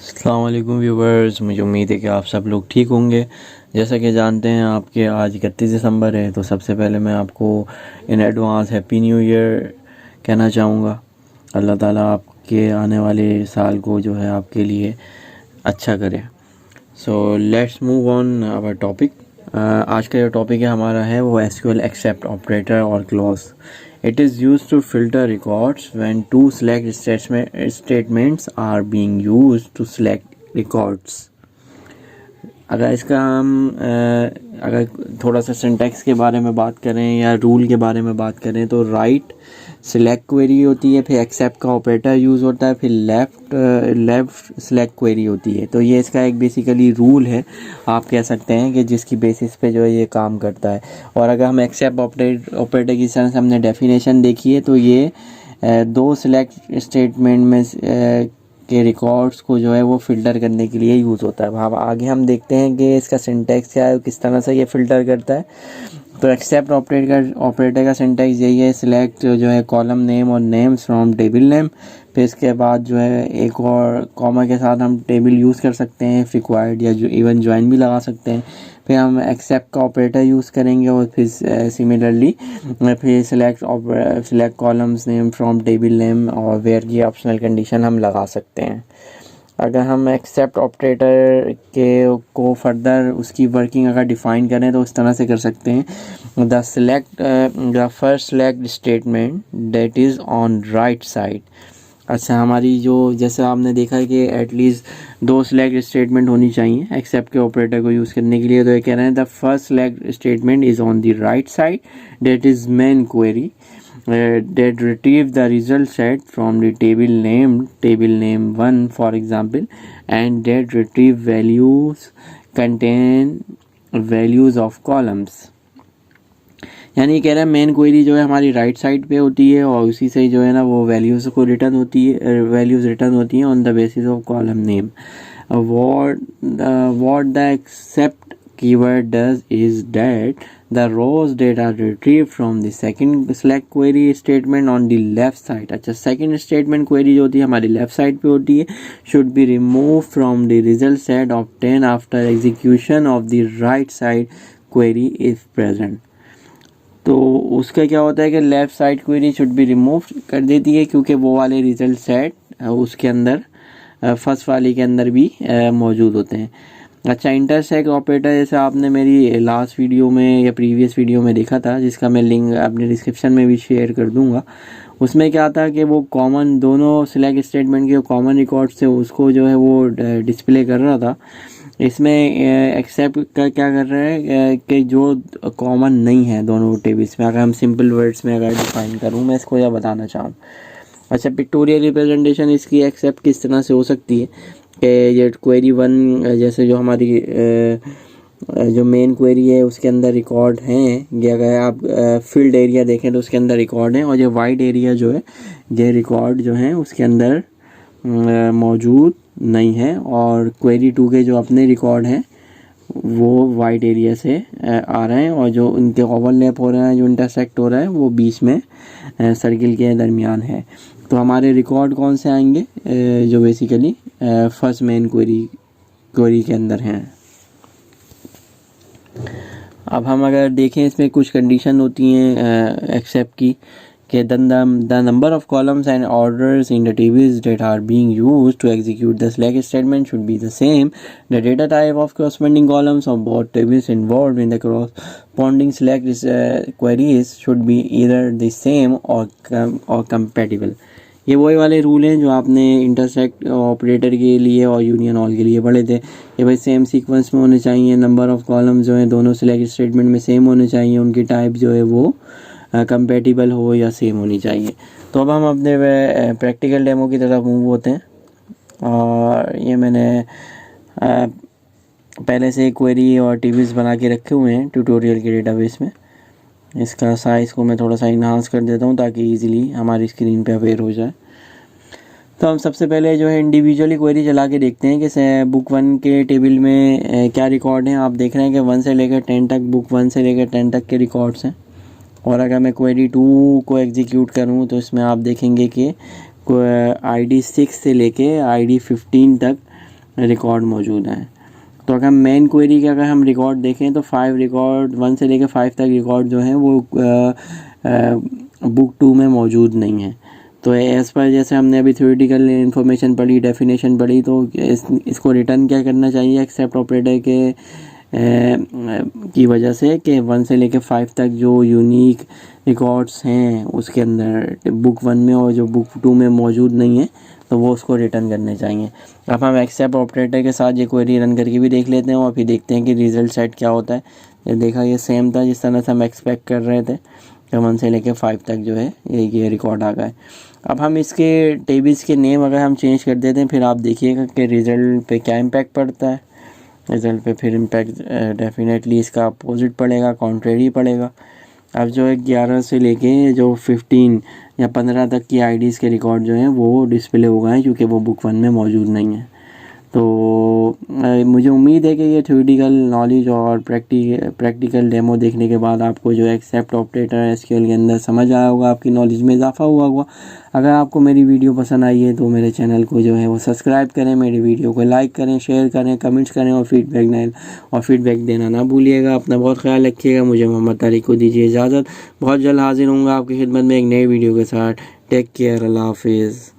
अस्सलाम वालेकुम व्यूवर्स, मुझे उम्मीद है कि आप सब लोग ठीक होंगे। जैसा कि जानते हैं आपके आज 31 दिसंबर है, तो सबसे पहले मैं आपको in advance happy new year कहना चाहूँगा। अल्लाह ताला आपके आने वाले साल को जो है आपके लिए अच्छा करे। So let's move on our topic. आज का जो टॉपिक है हमारा है वो एसक्यूएल एक्सेप्ट ऑपरेटर और clause. It is used to filter records when two select statements are being used to select records. अगर इसका हम अगर थोड़ा सा सिंटैक्स के बारे में बात करें या रूल के बारे में बात करें तो राइट सिलेक्ट क्वेरी होती है, फिर एक्सेप्ट का ऑपरेटर यूज़ होता है, फिर लेफ़्ट सिलेक्ट क्वेरी होती है। तो ये इसका एक बेसिकली रूल है, आप कह सकते हैं कि जिसकी बेसिस पे जो है ये काम करता है। और अगर हम एक्सेप्ट ऑपरेटर की तरह से हमने डेफिनेशन देखी है तो ये दो सिलेक्ट स्टेटमेंट में के रिकॉर्ड्स को जो है वो फ़िल्टर करने के लिए यूज़ होता है। अब आगे हम देखते हैं कि इसका सिंटैक्स क्या है, किस तरह से ये फ़िल्टर करता है। तो एक्सेप्ट ऑपरेटर का सिंटैक्स यही है, सिलेक्ट जो है कॉलम नेम और नेम्स फ्रॉम टेबल नेम। फिर इसके बाद जो है एक और कॉमा के साथ हम टेबल यूज़ कर सकते हैं, इफ़ रिक्वायर्ड, या जो इवन ज्वाइन भी लगा सकते हैं। फिर हम एक्सेप्ट का ऑपरेटर यूज़ करेंगे और फिर सिमिलरली फिर select columns name from table name और वेयर की ऑप्शनल कंडीशन हम लगा सकते हैं। अगर हम एक्सेप्ट ऑपरेटर के को फर्दर उसकी वर्किंग अगर डिफ़ाइन करें तो इस तरह से कर सकते हैं, the first select statement that is on right side. अच्छा, हमारी जो जैसे आपने देखा है कि एटलीस्ट दो सिलेक्ट स्टेटमेंट होनी चाहिए एक्सेप्ट के ऑपरेटर को यूज़ करने के लिए। तो ये कह रहे हैं the first select statement is on the right side that is main query that retrieve the result set from the table name 1 for example, and that retrieve contain values of columns। यानी कह रहा है main query जो है हमारी right side पे होती है और उसी से जो है ना वो वैल्यूज़ रिटर्न होती हैं on the basis of column name. what the except keyword does is that the rows that are retrieved from the second select query statement on the left side। अच्छा, सेकंड स्टेटमेंट क्वेरी जो होती है हमारी left side पे होती है, should be removed from the result set obtained after execution of the right side query if present। तो उसका क्या होता है कि left side query should be remove कर देती है क्योंकि वो वाले रिजल्ट सेट उसके अंदर फर्स्ट वाले के अंदर भी मौजूद होते हैं। अच्छा, इंटरसेक्ट ऑपरेटर जैसे आपने मेरी लास्ट वीडियो में या प्रीवियस वीडियो में देखा था, जिसका मैं लिंक अपने डिस्क्रिप्शन में भी शेयर कर दूंगा। उसमें क्या था कि वो कॉमन दोनों सिलेक्ट स्टेटमेंट के कॉमन रिकॉर्ड से उसको जो है वो डिस्प्ले कर रहा था। इसमें एक्सेप्ट का क्या कर रहा है कि जो कॉमन नहीं है दोनों टेबल्स में, अगर हम सिंपल वर्ड्स में अगर डिफाइन करूँ मैं इसको या बताना चाहूँ। अच्छा, पिक्टोरियल रिप्रेजेंटेशन इसकी एक्सेप्ट किस तरह से हो सकती है कि ये क्वेरी 1 जैसे जो हमारी जो मेन क्वेरी है उसके अंदर रिकॉर्ड हैं, ये अगर आप फील्ड एरिया देखें तो उसके अंदर रिकॉर्ड हैं, और ये वाइड एरिया जो है ये रिकॉर्ड जो है उसके अंदर मौजूद नहीं है, और क्वेरी 2 के जो अपने रिकॉर्ड हैं वो वाइड एरिया से आ रहे हैं, और जो उनके ओवरलैप हो रहा है, जो इंटरसेक्ट हो रहा है वो बीच में सर्किल के दरमियान है। तो हमारे रिकॉर्ड कौन से आएंगे जो बेसिकली फर्स्ट मेन क्वेरी के अंदर हैं। अब हम अगर देखें इसमें कुछ कंडीशन होती हैं एक्सेप्ट की कि the number of columns and orders in the tables that are being used to execute the select statement should be the same. The data type of corresponding columns of both tables involved in the corresponding select queries should be either the same or compatible। ये वही वाले rule हैं जो आपने intersect operator के लिए और union all के लिए पढ़े थे कि भाई सेम सीक्वेंस में होने चाहिए, नंबर ऑफ कॉलम जो है दोनों सिलेक्ट स्टेटमेंट में सेम होने चाहिए, उनकी टाइप जो है वो कंपेटिबल हो या सेम होनी चाहिए। तो अब हम अपने प्रैक्टिकल डेमो की तरफ मूव होते हैं, और ये मैंने पहले से क्वेरी और टेबल्स बना के रखे हुए हैं ट्यूटोरियल के डेटाबेस में। इसका साइज़ को मैं थोड़ा सा इन्हांस कर देता हूँ ताकि इजीली हमारी स्क्रीन पे अवेयर हो जाए। तो हम सबसे पहले जो है इंडिविजुअली क्वेरी चला के देखते हैं कि बुक 1 के टेबल में क्या रिकॉर्ड हैं। आप देख रहे हैं कि 1 से लेकर 10 तक, बुक 1 से लेकर 10 तक के रिकॉर्ड्स हैं। और अगर मैं क्वेरी 2 को एग्जीक्यूट करूं तो इसमें आप देखेंगे कि ID 6 से लेके ID 15 तक रिकॉर्ड मौजूद हैं। तो अगर मेन क्वेरी के अगर हम रिकॉर्ड देखें तो 5 रिकॉर्ड 1 से लेकर 5 तक रिकॉर्ड जो हैं वो बुक 2 में मौजूद नहीं है। तो एज़ पर जैसे हमने अभी थ्योरेटिकल इन्फॉर्मेशन पढ़ी, डेफिनेशन पढ़ी, तो इसको रिटर्न क्या करना चाहिए एक्सेप्ट ऑपरेटर के की वजह से कि 1 से लेकर 5 तक जो यूनिक रिकॉर्ड्स हैं उसके अंदर बुक 1 में और जो बुक 2 में मौजूद नहीं है तो वो उसको रिटर्न करने चाहिए। अब हम एक्सेप्ट ऑपरेटर के साथ ये क्वेरी रन करके भी देख लेते हैं और फिर देखते हैं कि रिज़ल्ट सेट क्या होता है। ये देखा, ये सेम था जिस तरह से हम एक्सपेक्ट कर रहे थे कि 1 से लेकर 5 तक जो है ये रिकॉर्ड आ गए। अब हम इसके टेबल्स के नेम अगर हम चेंज कर देते हैं फिर आप देखिएगा कि रिज़ल्ट पे क्या इम्पैक्ट पड़ता है। रिज़ल्ट पे फिर इम्पैक्ट डेफिनेटली इसका अपोजिट पड़ेगा, कॉन्ट्रेरी पड़ेगा। अब जो है 11 से लेके जो 15 या 15 तक की आईडीज़ के रिकॉर्ड जो हैं वो डिस्प्ले हो गए हैं क्योंकि वो बुक 1 में मौजूद नहीं है। तो मुझे उम्मीद है कि ये थ्योरेटिकल नॉलेज और प्रैक्टिकल डेमो देखने के बाद आपको जो एक्सेप्ट ऑपरेटर एसक्यूएल के अंदर समझ आया होगा, आपकी नॉलेज में इजाफा हुआ होगा। अगर आपको मेरी वीडियो पसंद आई है तो मेरे चैनल को जो है वो सब्सक्राइब करें, मेरी वीडियो को लाइक करें, शेयर करें, कमेंट्स करें और फीडबैक देना ना भूलिएगा। अपना बहुत ख्याल रखिएगा। मुझे मोहम्मद तारिक को दीजिए इजाज़त। बहुत जल्द हाजिर होऊंगा आपकी खिदमत में एक नई वीडियो के साथ। टेक केयर, अल्लाह हाफिज़।